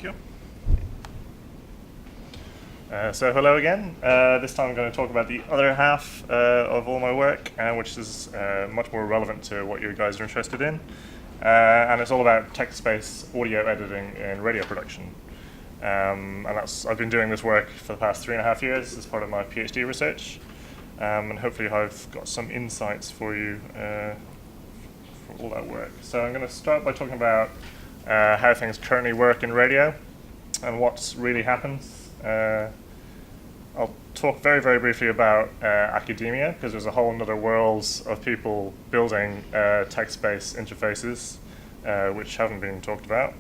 Thank you. So hello again. This time I'm going to talk about the other half of all my work, which is much more relevant to what you guys are interested in. And it's all about text-based audio editing in radio production. And I've been doing this work for the past 3.5 years as part of my PhD research. And hopefully I've got some insights for you for all that work. So I'm going to start by talking about how things currently work in radio and what really happens. I'll talk very, very briefly about academia, because there's a whole other world of people building text-based interfaces which haven't been talked about.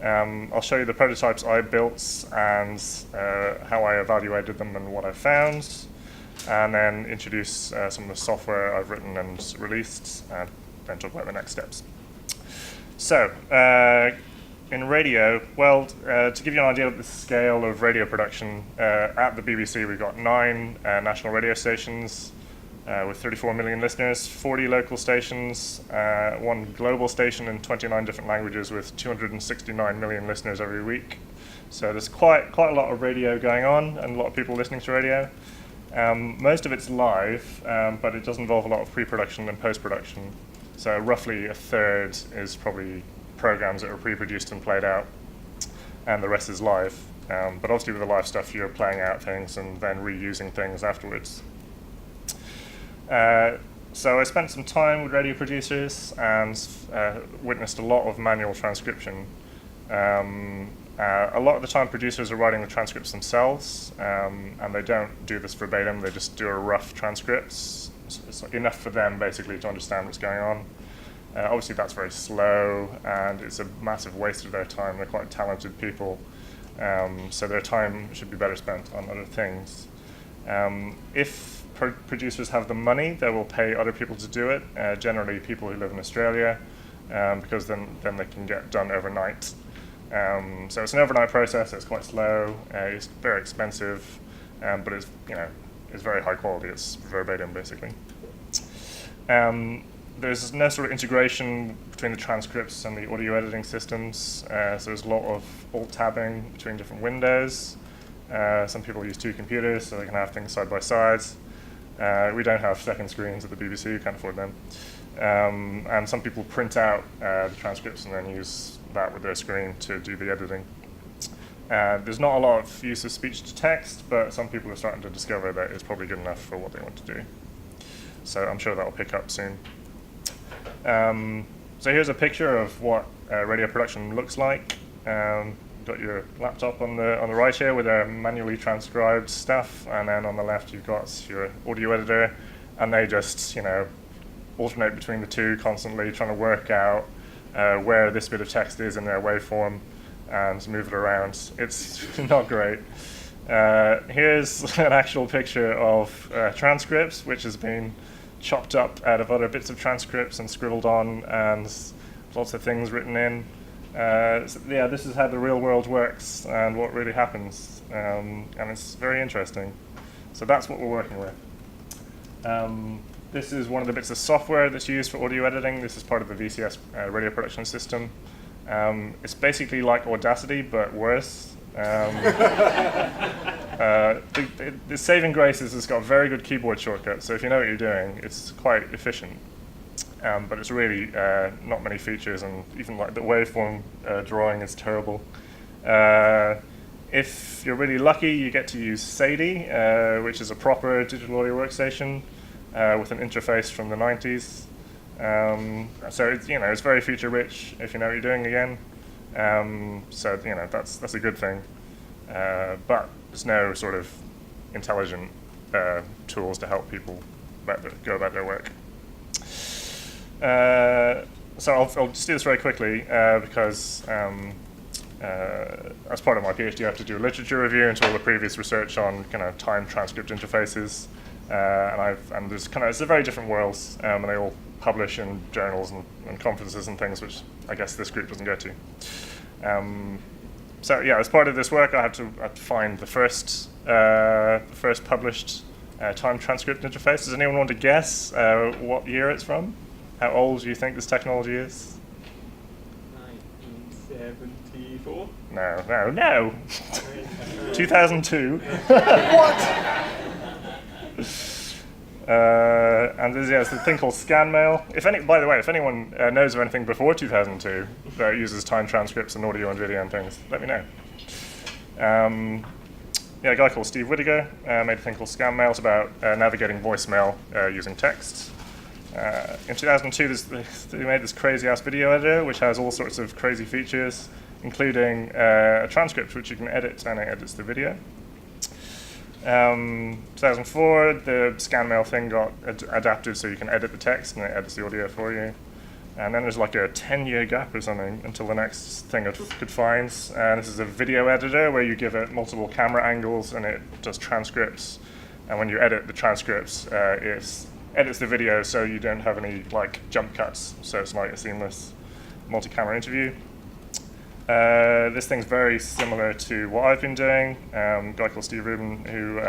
I'll show you the prototypes I built and how I evaluated them and what I found, and then introduce some of the software I've written and released, and then talk about the next steps. So, in radio, well, to give you an idea of the scale of radio production, at the BBC we've got 9 national radio stations with 34 million listeners, 40 local stations, 1 global station in 29 different languages with 269 million listeners every week. So there's quite a lot of radio going on and a lot of people listening to radio. Most of it's live, but it does involve a lot of pre-production and post-production. So roughly a third is probably programs that are pre-produced and played out, and the rest is live. But obviously with the live stuff, you're playing out things and then reusing things afterwards. So I spent some time with radio producers and witnessed a lot of manual transcription. A lot of the time producers are writing the transcripts themselves, and they don't do this verbatim, they just do a rough transcripts. It's enough for them basically to understand what's going on. Obviously that's very slow and it's a massive waste of their time. They're quite talented people, so their time should be better spent on other things. If producers have the money, they will pay other people to do it, generally people who live in Australia, because then they can get done overnight. So it's an overnight process, it's quite slow, it's very expensive, but it's very high quality, it's verbatim basically. There's no sort of integration between the transcripts and the audio editing systems, so there's a lot of alt-tabbing between different windows. Some people use 2 computers so they can have things side by side. We don't have second screens at the BBC, we can't afford them. And some people print out the transcripts and then use that with their screen to do the editing. There's not a lot of use of speech to text, but some people are starting to discover that it's probably good enough for what they want to do. So I'm sure that'll pick up soon. So here's a picture of what radio production looks like. You've got your laptop on the right here with our manually transcribed stuff, and then on the left you've got your audio editor, and they just alternate between the two constantly, trying to work out where this bit of text is in their waveform and move it around. It's not great. Here's an actual picture of transcripts, which has been chopped up out of other bits of transcripts and scribbled on, and lots of things written in. So yeah, this is how the real world works and what really happens, and it's very interesting. So that's what we're working with. This is one of the bits of software that's used for audio editing. This is part of the VCS radio production system. It's basically like Audacity, but worse. The saving grace is it's got a very good keyboard shortcut, so if you know what you're doing, it's quite efficient. But it's really not many features, and even like the waveform drawing is terrible. If you're really lucky, you get to use Sadie, which is a proper digital audio workstation with an interface from the 90s. So it's very feature rich if you know what you're doing again. So that's a good thing. But there's no sort of intelligent tools to help people go about their work. So I'll just do this very quickly because as part of my PhD I have to do a literature review into all the previous research on kind of time transcript interfaces, and it's a very different worlds, and they all publish in journals and conferences and things, which I guess this group doesn't go to. So yeah, as part of this work, I had to find the first published time transcript interface. Does anyone want to guess what year it's from? How old do you think this technology is? 1970. 2004? No. 2002. What? And there's a thing called ScanMail. By the way, if anyone knows of anything before 2002 that uses time transcripts and audio and video and things, let me know. A guy called Steve Whittaker made a thing called ScanMail. It's about navigating voicemail using text. In 2002, they made this crazy-ass video editor, which has all sorts of crazy features, including a transcript, which you can edit, and it edits the video. 2004, the ScanMail thing got adapted so you can edit the text, and it edits the audio for you. And then there's like a 10-year gap or something until the next thing it could find. And this is a video editor where you give it multiple camera angles, and it does transcripts. And when you edit the transcripts, it edits the video so you don't have any like jump cuts, so it's like a seamless multi-camera interview. This thing's very similar to what I've been doing. A guy called Steve Rubin who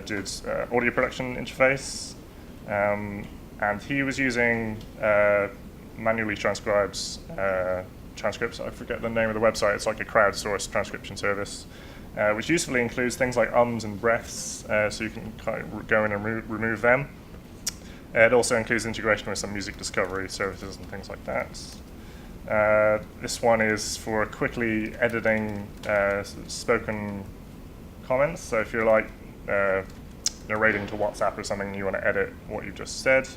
did audio production interface, and he was using manually transcribed transcripts. I forget the name of the website. It's like a crowdsourced transcription service, which usefully includes things like ums and breaths, so you can kind of go in and remove them. It also includes integration with some music discovery services and things like that. This one is for quickly editing spoken comments. So if you're like narrating to WhatsApp or something and you want to edit what you just said.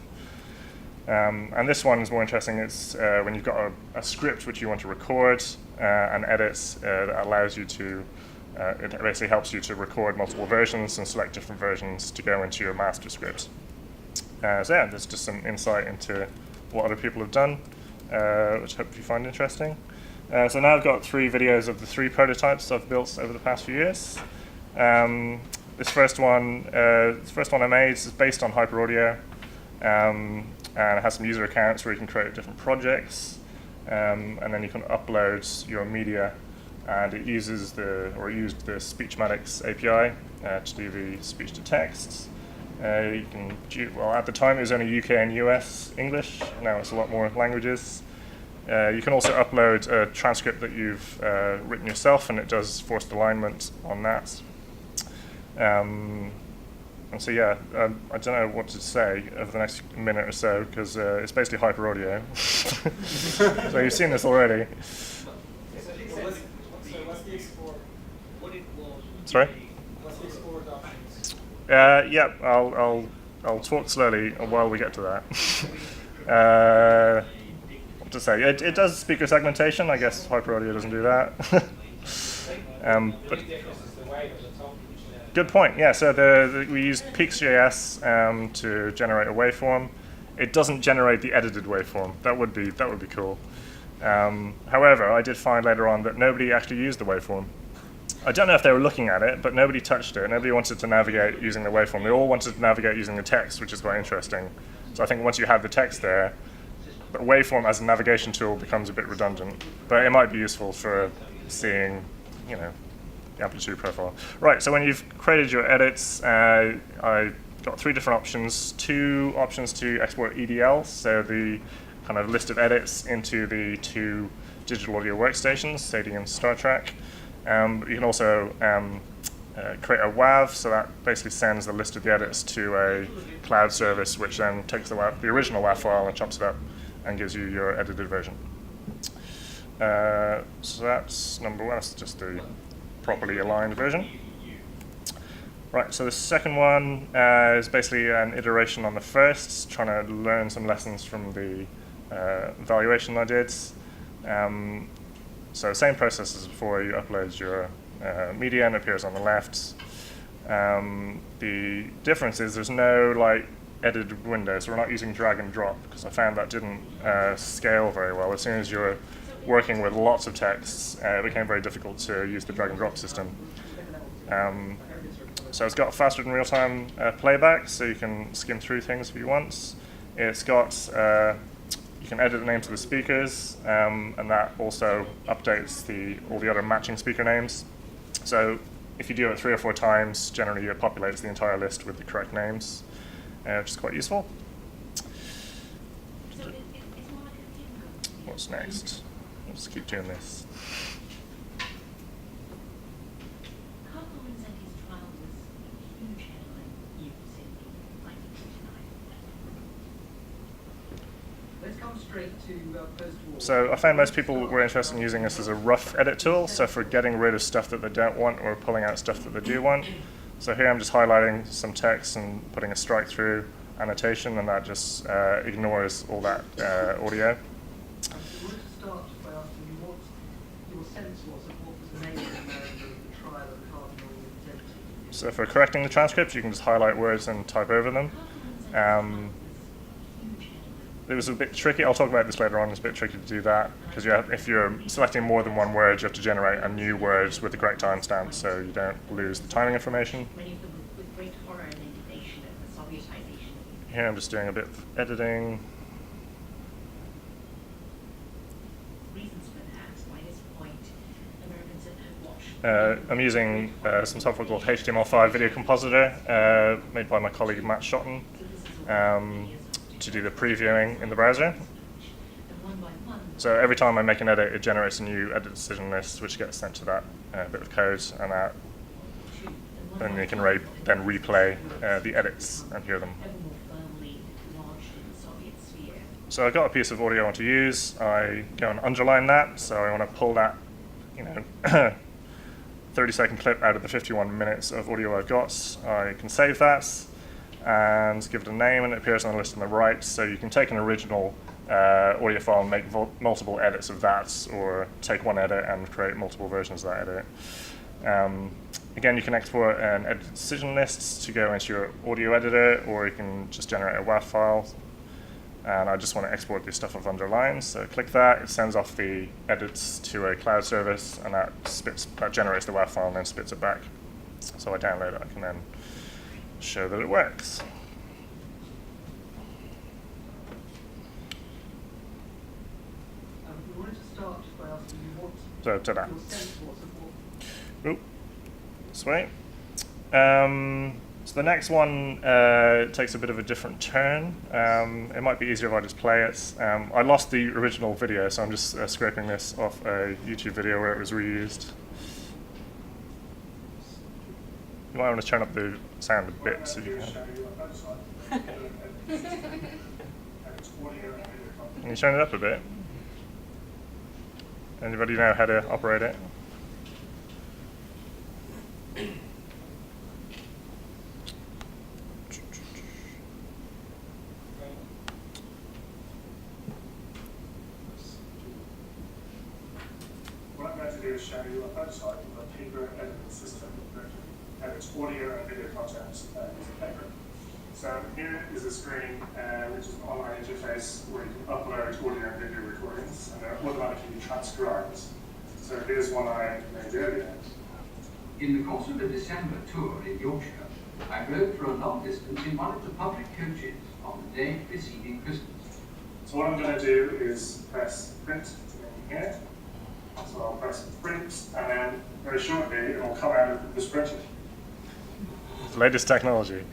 And this one is more interesting. It's when you've got a script which you want to record and edit that allows you to, it basically helps you to record multiple versions and select different versions to go into your master script. So yeah, there's just some insight into what other people have done, which I hope you find interesting. So now I've got 3 videos of the 3 prototypes I've built over the past few years. This first one I made is based on HyperAudio, and it has some user accounts where you can create different projects, and then you can upload your media, and it used the Speechmatics API to do the speech to text. At the time it was only UK and US English. Now it's a lot more languages. You can also upload a transcript that you've written yourself, and it does forced alignment on that. And so yeah, I don't know what to say over the next minute or so, because it's basically HyperAudio. So you've seen this already. What's the export? Sorry? What's the export options? Yeah, I'll talk slowly while we get to that. What to say? It does speaker segmentation. I guess HyperAudio doesn't do that. But good point. Yeah, so we used Peaks.js to generate a waveform. It doesn't generate the edited waveform. That would be cool. However, I did find later on that nobody actually used the waveform. I don't know if they were looking at it, but nobody touched it. Nobody wanted to navigate using the waveform. They all wanted to navigate using the text, which is quite interesting. So I think once you have the text there, the waveform as a navigation tool becomes a bit redundant. But it might be useful for seeing, the amplitude profile. Right, so when you've created your edits, I got 3 different options. 2 options to export EDL, so the kind of list of edits into the 2 digital audio workstations, Sadie and Star Trek. You can also create a WAV, so that basically sends the list of the edits to a cloud service, which then takes the original WAV file and chops it up and gives you your edited version. So that's number 1. That's just the properly aligned version. Right, so the second one is basically an iteration on the first, trying to learn some lessons from the evaluation I did. So same process as before. You upload your media and it appears on the left. The difference is there's no edited windows. We're not using drag and drop because I found that didn't scale very well. As soon as you're working with lots of texts, it became very difficult to use the drag and drop system. So it's got faster than real-time playback, so you can skim through things if you want. It's got you can edit the names of the speakers, and that also updates all the other matching speaker names. So if you do it 3 or 4 times, generally it populates the entire list with the correct names, which is quite useful. What's next? Let's keep doing this. Carl Lindsay's trial was a huge headline news in 1949. Let's come straight to post-war. So I found most people were interested in using this as a rough edit tool, so for getting rid of stuff that they don't want or pulling out stuff that they do want. So here I'm just highlighting some text and putting a strike through annotation, and that just ignores all that audio. We want to start by asking you what your sense was of what was made in America of the trial of Cardinal Lindsay. So for correcting the transcripts, you can just highlight words and type over them. It was a bit tricky. I'll talk about this later on. It's a bit tricky to do that because if you're selecting more than one word, you have to generate a new word with the correct timestamp so you don't lose the timing information. Many of them with great horror and indignation at the Sovietization. Here I'm just doing a bit of editing. Reasons for that, by this point, Americans had watched. I'm using some software called HTML5 Video Compositor, made by my colleague Matt Shotton, to do the previewing in the browser. And one by one, So every time I make an edit, it generates a new edit decision list, which gets sent to that bit of code, and then you can then replay the edits and hear them. ever more firmly lodged in the Soviet sphere. So I've got a piece of audio I want to use. I go and underline that, so I want to pull that, 30-second clip out of the 51 minutes of audio I've got. I can save that and give it a name, and it appears on the list on the right. So you can take an original audio file and make multiple edits of that, or take one edit and create multiple versions of that edit. Again, you can export an edit decision list to go into your audio editor, or you can just generate a WAV file. And I just want to export the stuff I've underlined, so click that. It sends off the edits to a cloud service, and that generates the WAV file and then spits it back. So I download it. I can then show that it works. We wanted to start by asking you what So to that. your sense was of what Oop. Sweet. So the next one takes a bit of a different turn. It might be easier if I just play it. I lost the original video, so I'm just scraping this off a YouTube video where it was reused. You might want to turn up the sound a bit so you can. Can you turn it up a bit? Anybody know how to operate it? What I'm going to do is show you a website with a paper editing system that edits audio and video content using paper. So here is a screen which is an online interface where you can upload audio and video recordings, and they're automatically transcribed. So here's one I made earlier. In the course of a December tour in Yorkshire, I rode for a long distance in one of the public coaches on the day preceding Christmas. So what I'm going to do is press print in here. So I'll press print, and then very shortly it will come out of the spreadsheet. Latest technology.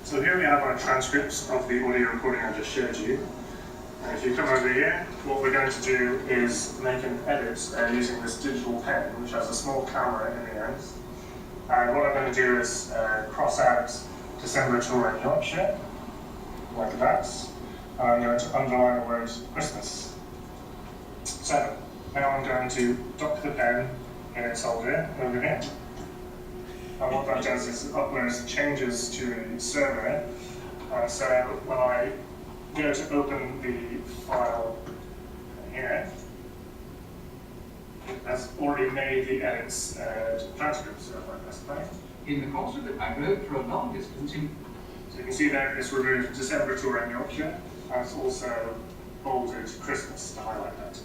So here we have our transcripts of the audio recording I just showed you. And if you come over here, what we're going to do is make an edit using this digital pen, which has a small camera in the end. And what I'm going to do is cross out December tour in Yorkshire, like that. And I'm going to underline the word Christmas. So now I'm going to dock the pen in its holder over here. And what that does is it uploads changes to the server. And so when I go to open the file here, it has already made the edits to transcripts. So if I press play, In the course of it, I rode for a long distance in so you can see there it's removed December tour in Yorkshire, and it's also bolded Christmas to highlight that.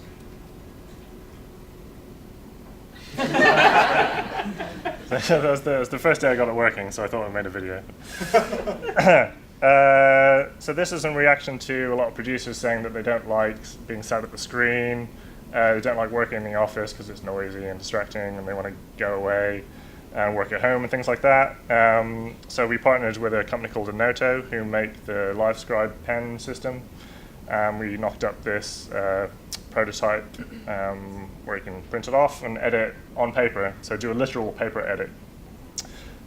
That was the first day I got it working, so I thought I made a video. So this is in reaction to a lot of producers saying that they don't like being sat at the screen, they don't like working in the office because it's noisy and distracting, and they want to go away. and work at home and things like that. So we partnered with a company called Enoto, who make the LiveScribe pen system. We knocked up this prototype where you can print it off and edit on paper, so do a literal paper edit,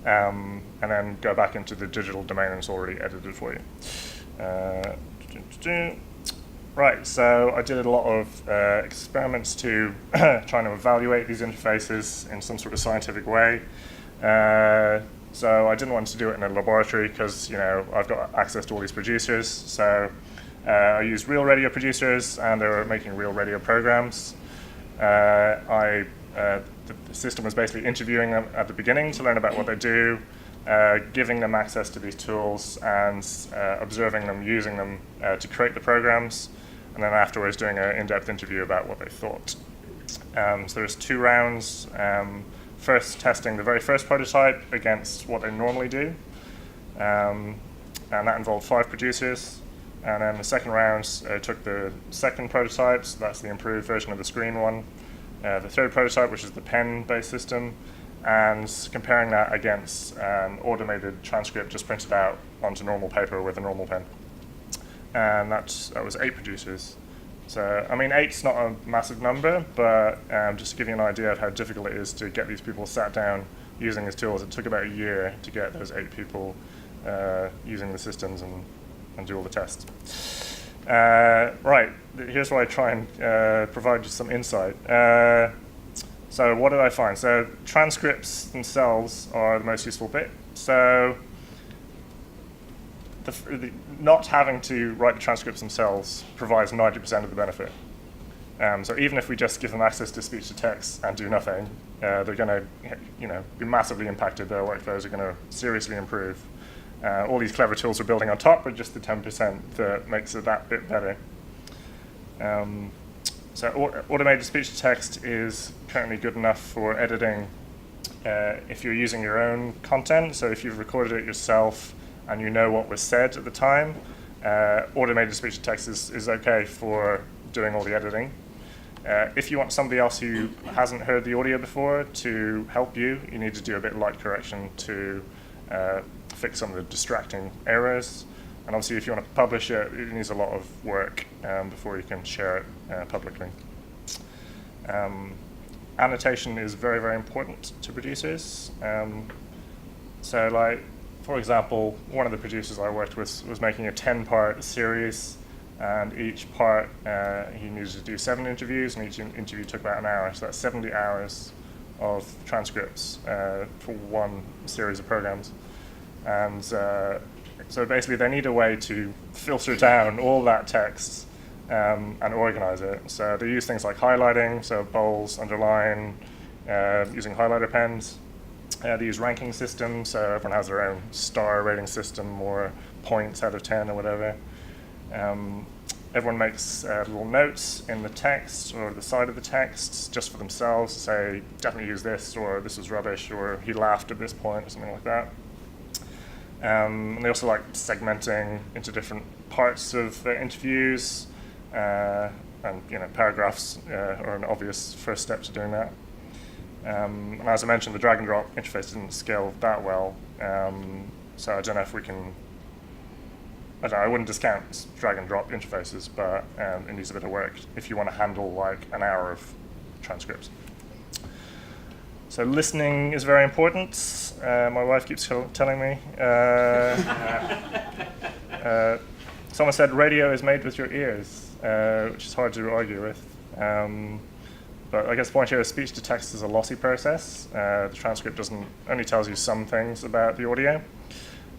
and then go back into the digital domain and it's already edited for you. Right, so I did a lot of experiments to trying to evaluate these interfaces in some sort of scientific way. So I didn't want to do it in a laboratory because, you know, I've got access to all these producers. So I used real radio producers, and they were making real radio programs. The system was basically interviewing them at the beginning to learn about what they do, giving them access to these tools, and observing them, using them to create the programs, and then afterwards doing an in-depth interview about what they thought. So there's 2 rounds. First testing the very first prototype against what they normally do, and that involved 5 producers. And then the second round took the second prototype, so that's the improved version of the screen one, the third prototype, which is the pen-based system, and comparing that against an automated transcript just printed out onto normal paper with a normal pen. And that was 8 producers. So, I mean, 8's not a massive number, but just to give you an idea of how difficult it is to get these people sat down using these tools, it took about a year to get those 8 people using the systems and do all the tests. Right, here's where I try and provide you some insight. So what did I find? So transcripts themselves are the most useful bit. So not having to write the transcripts themselves provides 90% of the benefit. So even if we just give them access to speech to text and do nothing, they're going to, be massively impacted. Their workflows are going to seriously improve. All these clever tools we're building on top are just the 10% that makes it that bit better. So automated speech to text is currently good enough for editing if you're using your own content. So if you've recorded it yourself and you know what was said at the time, automated speech to text is okay for doing all the editing. If you want somebody else who hasn't heard the audio before to help you, you need to do a bit of light correction to fix some of the distracting errors. And obviously, if you want to publish it, it needs a lot of work before you can share it publicly. Annotation is very, very important to producers. So, like, for example, one of the producers I worked with was making a 10-part series, and each part he needed to do 7 interviews, and each interview took about an hour. So that's 70 hours of transcripts for one series of programs. And so basically they need a way to filter down all that text and organize it. So they use things like highlighting, so bold, underline, using highlighter pens. They use ranking systems, so everyone has their own star rating system or points out of 10 or whatever. Everyone makes little notes in the text or the side of the text just for themselves to say, definitely use this, or this was rubbish, or he laughed at this point, or something like that. And they also like segmenting into different parts of their interviews, and paragraphs are an obvious first step to doing that. And as I mentioned, the drag and drop interface didn't scale that well, so I don't know if we can. I wouldn't discount drag and drop interfaces, but it needs a bit of work if you want to handle like an hour of transcripts. So listening is very important. My wife keeps telling me. Someone said radio is made with your ears, which is hard to argue with. But I guess the point here is speech to text is a lossy process. The transcript only tells you some things about the audio.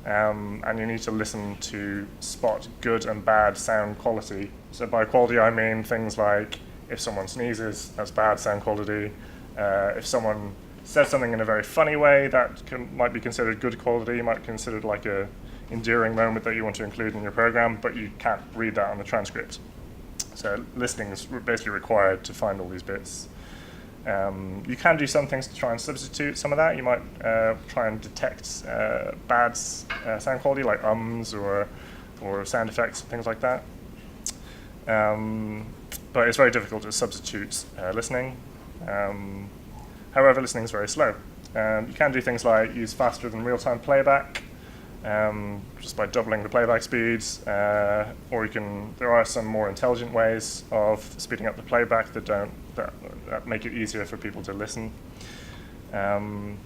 And you need to listen to spot good and bad sound quality. So by quality I mean things like if someone sneezes, that's bad sound quality. If someone says something in a very funny way, that might be considered good quality. You might be considered like a endearing moment that you want to include in your program, but you can't read that on the transcript. So listening is basically required to find all these bits. You can do some things to try and substitute some of that. You might try and detect bad sound quality, like ums or sound effects, things like that. But it's very difficult to substitute listening. However, listening is very slow. You can do things like use faster than real-time playback, just by doubling the playback speeds, or there are some more intelligent ways of speeding up the playback that make it easier for people to listen. You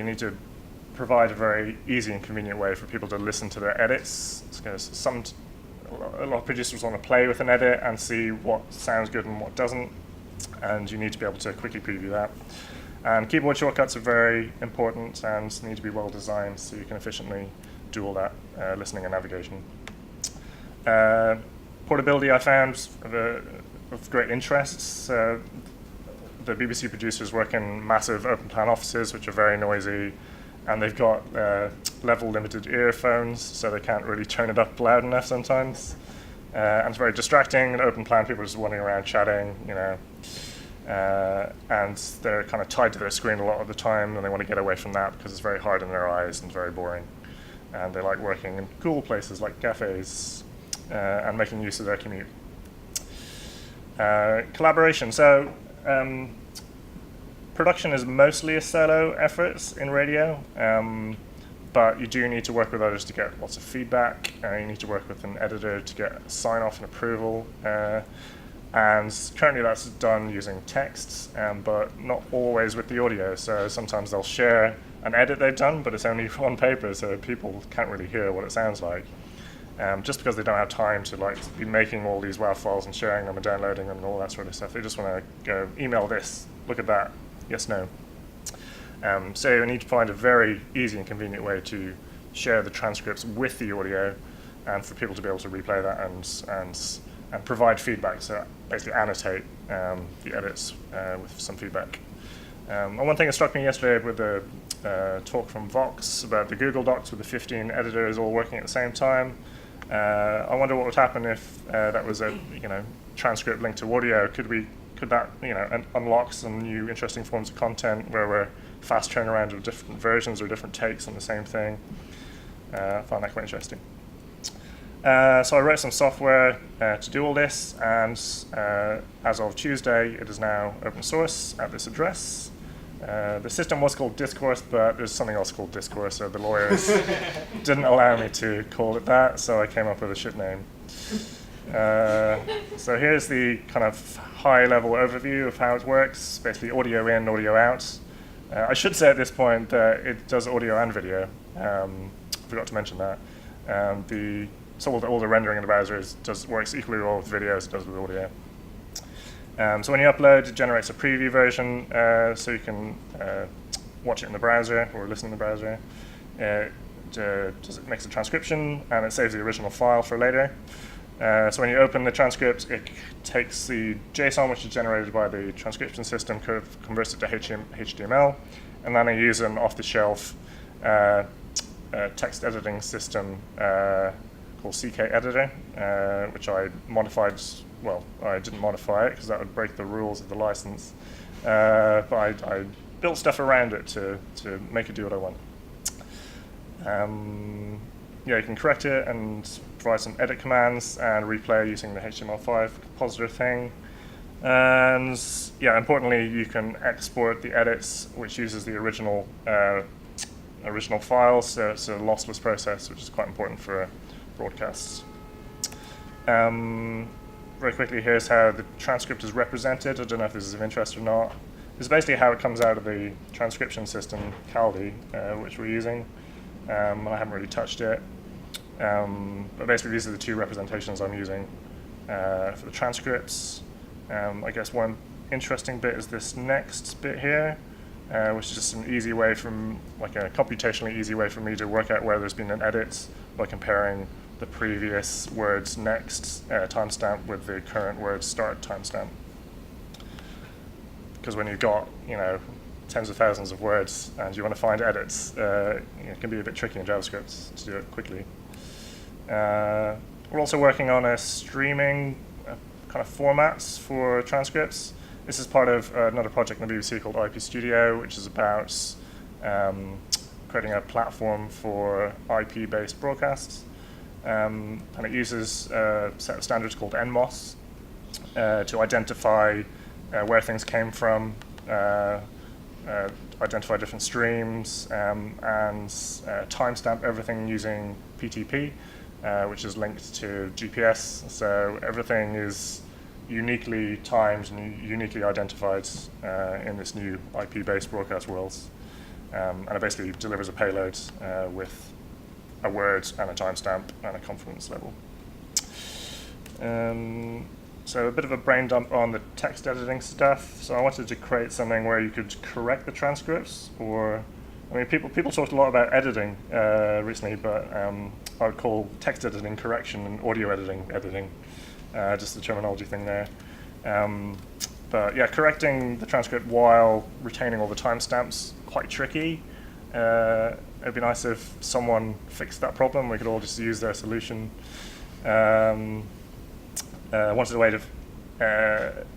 need to provide a very easy and convenient way for people to listen to their edits. Because a lot of producers want to play with an edit and see what sounds good and what doesn't, and you need to be able to quickly preview that. And keyboard shortcuts are very important and need to be well designed so you can efficiently do all that listening and navigation. Portability I found of great interest. The BBC producers work in massive open plan offices which are very noisy, and they've got level limited earphones, so they can't really turn it up loud enough sometimes. And it's very distracting. In open plan, people are just wandering around chatting, and they're kind of tied to their screen a lot of the time, and they want to get away from that because it's very hard on their eyes and very boring. And they like working in cool places like cafes and making use of their commute. Collaboration. So production is mostly a solo effort in radio, but you do need to work with others to get lots of feedback. You need to work with an editor to get sign-off and approval. And currently that's done using texts, but not always with the audio. So sometimes they'll share an edit they've done, but it's only on paper, so people can't really hear what it sounds like. Just because they don't have time to be making all these WAV files and sharing them and downloading them and all that sort of stuff. They just want to go, email this, look at that, yes, no. So you need to find a very easy and convenient way to share the transcripts with the audio and for people to be able to replay that and provide feedback, so basically annotate the edits with some feedback. And one thing that struck me yesterday with the talk from Vox about the Google Docs with the 15 editors all working at the same time. I wonder what would happen if that was a transcript linked to audio. Could that unlock some new interesting forms of content where we're fast turnaround of different versions or different takes on the same thing? I found that quite interesting. So I wrote some software to do all this, and as of Tuesday, it is now open source at this address. The system was called Discourse, but there's something else called Discourse, so the lawyers didn't allow me to call it that, so I came up with a shit name. So here's the kind of high-level overview of how it works, basically audio in, audio out. I should say at this point that it does audio and video. Forgot to mention that. So all the rendering in the browser works equally well with video as it does with audio. So when you upload, it generates a preview version, so you can watch it in the browser or listen in the browser. It makes a transcription, and it saves the original file for later. So when you open the transcript, it takes the JSON, which is generated by the transcription system, converts it to HTML, and then I use an off-the-shelf text editing system called CKEditor, which I modified. Well, I didn't modify it because that would break the rules of the license, but I built stuff around it to make it do what I want. You can correct it and provide some edit commands and replay using the HTML5 compositor thing. And importantly, you can export the edits, which uses the original file, so it's a lossless process, which is quite important for broadcasts. Very quickly, here's how the transcript is represented. I don't know if this is of interest or not. This is basically how it comes out of the transcription system, Kaldi, which we're using. I haven't really touched it. But basically, these are the two representations I'm using for the transcripts. I guess one interesting bit is this next bit here, which is just an easy way a computationally easy way for me to work out where there's been an edit by comparing the previous word's next timestamp with the current word's start timestamp. Because when you've got tens of thousands of words and you want to find edits, it can be a bit tricky in JavaScript to do it quickly. We're also working on a streaming kind of formats for transcripts. This is part of another project in the BBC called IP Studio, which is about creating a platform for IP-based broadcasts. And it uses a set of standards called NMOS to identify where things came from, identify different streams, and timestamp everything using PTP, which is linked to GPS. So everything is uniquely timed and uniquely identified in this new IP-based broadcast worlds. And it basically delivers a payload with a word and a timestamp and a confidence level. So a bit of a brain dump on the text editing stuff. So I wanted to create something where you could correct the transcripts, or I mean, people talked a lot about editing recently, but I would call text editing correction and audio editing, just the terminology thing there. But yeah, correcting the transcript while retaining all the timestamps, quite tricky. It'd be nice if someone fixed that problem. We could all just use their solution. Wanted a way of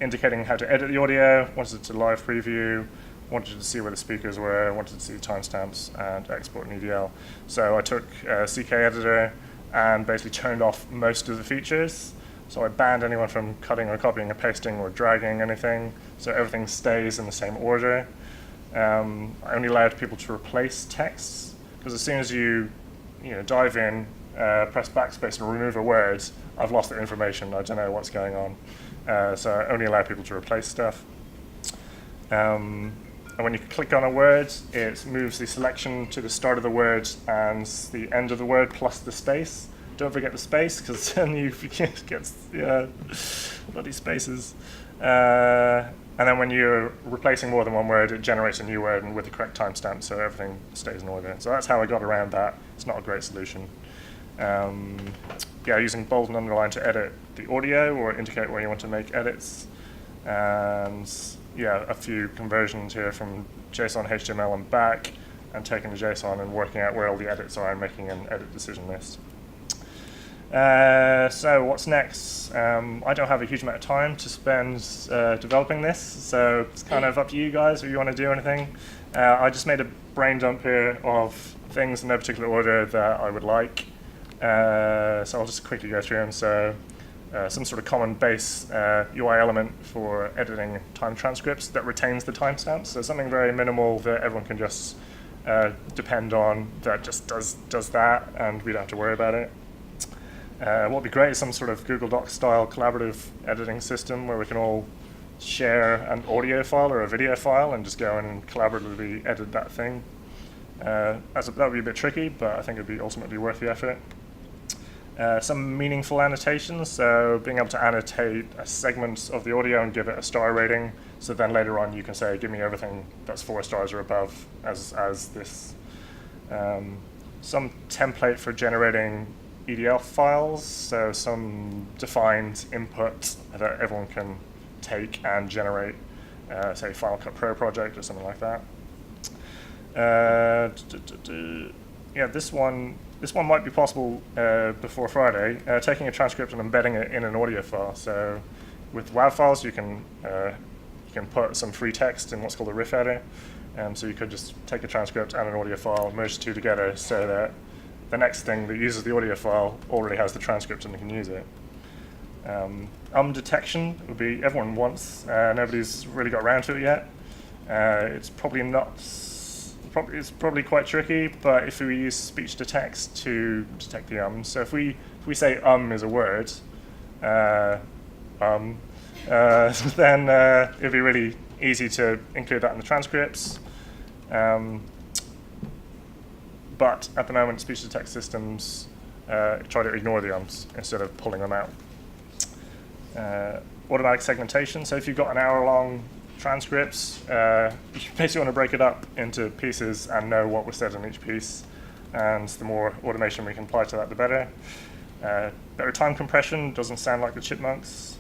indicating how to edit the audio, wanted to live preview, wanted to see where the speakers were, wanted to see the timestamps and export an EDL. So I took CK Editor and basically turned off most of the features. So I banned anyone from cutting or copying or pasting or dragging anything, so everything stays in the same order. I only allowed people to replace texts, because as soon as you dive in, press backspace and remove a word, I've lost the information, I don't know what's going on. So I only allow people to replace stuff. And when you click on a word, it moves the selection to the start of the word and the end of the word plus the space. Don't forget the space, because then you get bloody spaces. And then when you're replacing more than one word, it generates a new word and with the correct timestamp, so everything stays in order. So that's how I got around that. It's not a great solution. Yeah, using bold and underline to edit the audio or indicate where you want to make edits. And yeah, a few conversions here from JSON, HTML, and back, and taking the JSON and working out where all the edits are and making an edit decision list. So what's next? I don't have a huge amount of time to spend developing this, so it's kind of up to you guys if you want to do anything. I just made a brain dump here of things in no particular order that I would like. So I'll just quickly go through them. So some sort of common base UI element for editing time transcripts that retains the timestamps. So something very minimal that everyone can just depend on, that just does that, and we don't have to worry about it. What would be great is some sort of Google Docs style collaborative editing system where we can all share an audio file or a video file and just go in and collaboratively edit that thing. That would be a bit tricky, but I think it would be ultimately worth the effort. Some meaningful annotations, so being able to annotate a segment of the audio and give it a star rating, so then later on you can say, give me everything that's 4 stars or above as this. Some template for generating EDL files, so some defined input that everyone can take and generate, say Final Cut Pro project or something like that. Yeah, this one might be possible before Friday, taking a transcript and embedding it in an audio file. So with WAV files, you can put some free text in what's called a riff header. So you could just take a transcript and an audio file, merge the two together so that the next thing that uses the audio file already has the transcript and they can use it. Detection would be everyone wants. Nobody's really got around to it yet. It's probably quite tricky, but if we use speech to text to detect the so if we say is a word, then it'd be really easy to include that in the transcripts. But at the moment, speech-to-text systems try to ignore the ums instead of pulling them out. Automatic segmentation. So if you've got an hour-long transcripts, you basically want to break it up into pieces and know what was said in each piece. And the more automation we can apply to that, the better. Better time compression, doesn't sound like the chipmunks.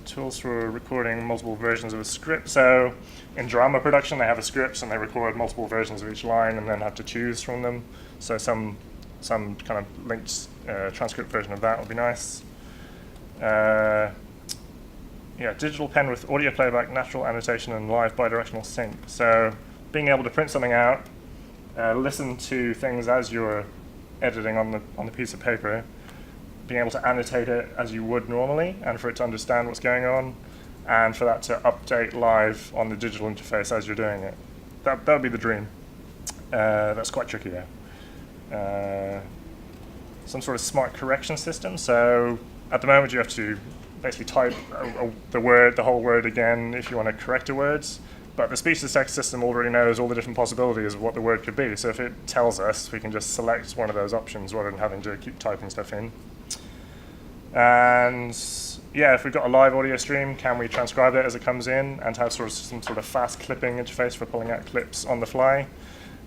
Tools for recording multiple versions of a script. So in drama production, they have a script and they record multiple versions of each line and then have to choose from them. So some kind of linked transcript version of that would be nice. Yeah, digital pen with audio playback, natural annotation, and live bidirectional sync. So being able to print something out, listen to things as you're editing on the piece of paper, being able to annotate it as you would normally, and for it to understand what's going on, and for that to update live on the digital interface as you're doing it. That would be the dream. That's quite tricky though. Some sort of smart correction system. So at the moment you have to basically type the whole word again if you want to correct the words. But the speech-to-text system already knows all the different possibilities of what the word could be. So if it tells us, we can just select one of those options rather than having to keep typing stuff in. And yeah, if we've got a live audio stream, can we transcribe it as it comes in and have some sort of fast clipping interface for pulling out clips on the fly?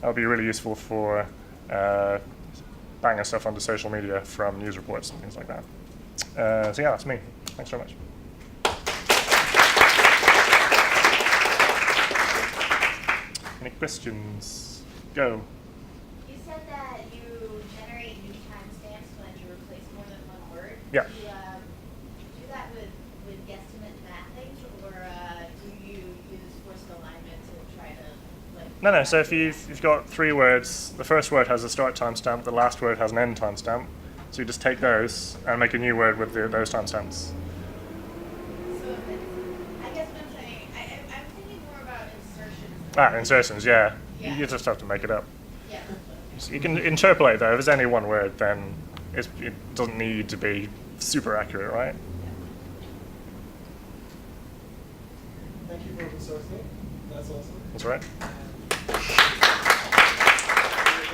That would be really useful for banging stuff onto social media from news reports and things like that. So yeah, that's me. Thanks very much. Any questions? Go. You said that you generate new timestamps when you replace more than one word. Yeah. Do you do that with guesstimate mathing, or do you use forced alignment to try to like? No. So if you've got 3 words, the first word has a start timestamp, the last word has an end timestamp. So you just take those and make a new word with those timestamps. So I guess what I'm saying, I'm thinking more about insertions. Insertions, yeah. Yeah. You just have to make it up. Yeah. So you can interpolate though. If there's only one word, then it doesn't need to be super accurate, right? Thank you for open sourcing. That's awesome. That's right. The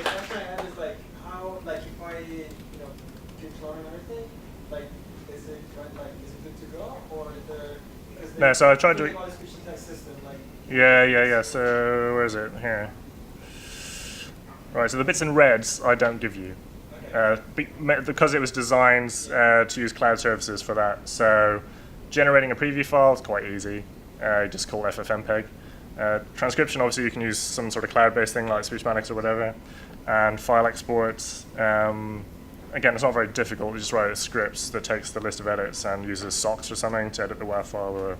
question I had is like how, like if I keep cloning everything, like is it good to go, or is there because No, so I tried to. about a speech to text system like Yeah. So where is it? Here. Right. So the bits in reds I don't give you. Because it was designed to use cloud services for that. So generating a preview file is quite easy. You just call FFmpeg. Transcription, obviously, you can use some sort of cloud-based thing like Speechmatics or whatever. And file exports, again, it's not very difficult. You just write scripts that takes the list of edits and uses SOX or something to edit the WAV file or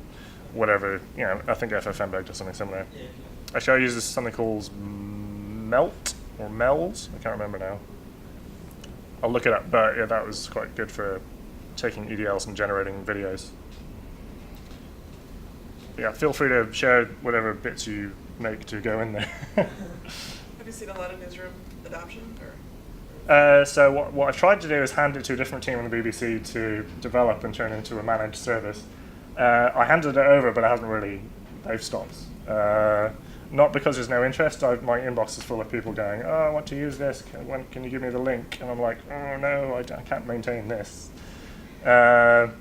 whatever. I think FFmpeg does something similar. Actually, I use something called Melt or Melds. I can't remember now. I'll look it up, but yeah, that was quite good for taking EDLs and generating videos. Yeah, feel free to share whatever bits you make to go in there. Have you seen a lot of newsroom adoption? Or? So what I've tried to do is hand it to a different team in the BBC to develop and turn into a managed service. I handed it over, but they've stopped. Not because there's no interest. My inbox is full of people going, oh, I want to use this. When can you give me the link? And I'm like, oh no, I can't maintain this. So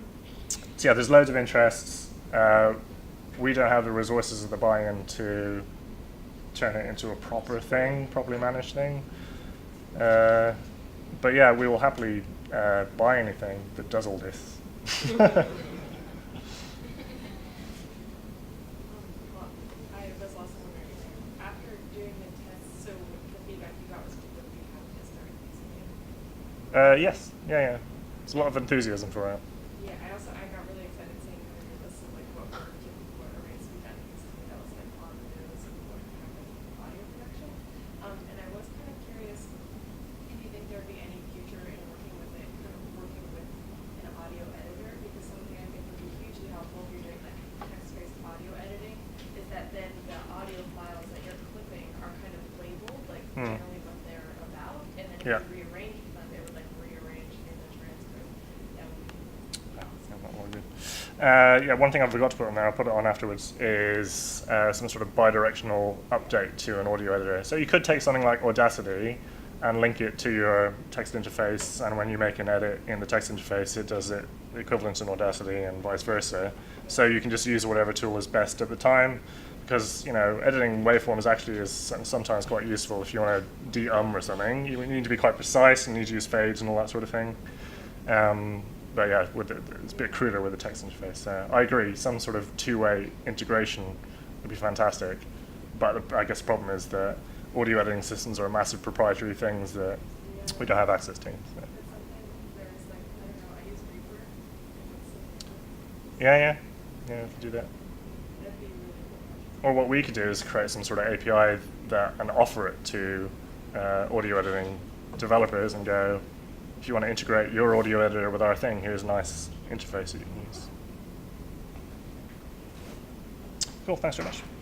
yeah, there's loads of interests. We don't have the resources or the buy-in to turn it into a proper thing, properly managed thing. But yeah, we will happily buy anything that does all this. I was also wondering, after doing the tests, so the feedback you got was completely happy to start using it? Yes, yeah. There's a lot of enthusiasm for it. Yeah, I got really excited seeing kind of your list of like what arrays we had because to me that was like on the nose of what happened with audio production. And I was kind of curious if you think there would be any future in working with an audio editor, because something I think would be hugely helpful if you're doing like text-based audio editing is that then the audio files that you're clipping are kind of labeled like generally what they're about, and then if you rearrange them, they would like rearrange in the transcript. That would be Yeah, one thing I forgot to put on there, I'll put it on afterwards, is some sort of bidirectional update to an audio editor. So you could take something like Audacity and link it to your text interface, and when you make an edit in the text interface, it does it equivalent in Audacity and vice versa. So you can just use whatever tool is best at the time, because editing waveforms actually is sometimes quite useful if you want to de-um or something. You need to be quite precise and need to use fades and all that sort of thing. But yeah, it's a bit cruder with the text interface. I agree, some sort of two-way integration would be fantastic. But I guess the problem is that audio editing systems are massive proprietary things that we don't have access to. So. Yeah, you can do that. Or what we could do is create some sort of API and offer it to audio editing developers and go, if you want to integrate your audio editor with our thing, here's a nice interface that you can use. Cool. Thanks very much.